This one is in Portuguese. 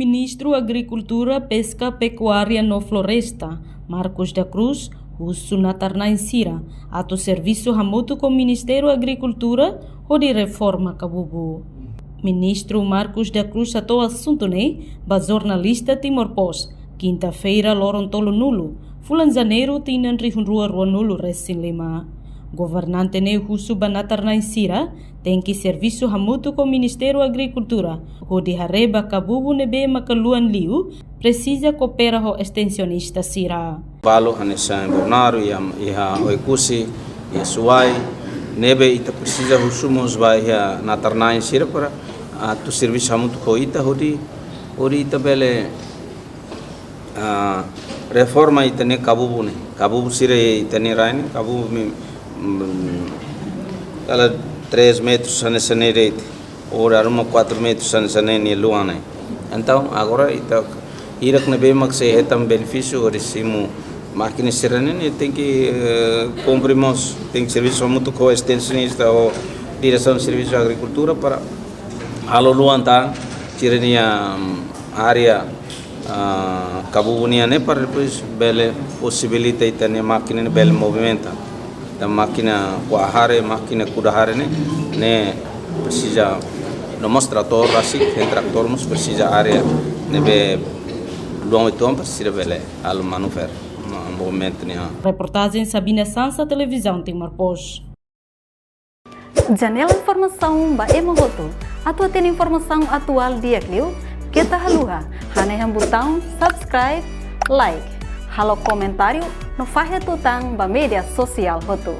Ministro Agricultura, Pesca, Pecuária no Floresta, Marcos da Cruz, Russo na Tarnainsira, ato serviço hamutu com o Ministério Agricultura ou de reforma Kabubu. Ministro Marcos da Cruz atou assunto ba jornalista Timor-Post, quinta-feira lorontolo nulo, fulan janeiro tinan rihunrua rua nulo resin lima. Governante Russo na Tarnainsira tem que serviço hamutu com o Ministério Agricultura, o de hareba Kabubu nebe makaluan liu, precisa coopera ho extensionista sira. Valo hanesa Bornaro ia oikusi ia suai nebe ita precisa husumos vai ia na Tarnainsira para tu serviço hamutu ko ita hodi ita bele reforma ita ne Kabubu sira ita ne rain Kabubu ela 3 metros nessa neirete, ora 4 metros nessa nem luana. Então agora ita irak na bem max é tam benefício recimo máquina serene tem que cumprimos tem que serviço muito com extensionista ou direção de serviço de agricultura para alo luanta tirania área Kabubunia ne para depois bele possibilita ita ne máquina bele movimenta. Da máquina kuahare, máquina kudahare ne precisa no mostrator assim, tem tractor mas precisa área nebe luang itu precisa bele al manuver movimento ne. Reportagem Sabina Sansa, Televisão Timor-Post. Janela informação ba emohoto. Atau tem informação atual dia kliu, kita haluha, hane botão subscribe, like. Halo komentário no fahe tutang ba media sosial hotu.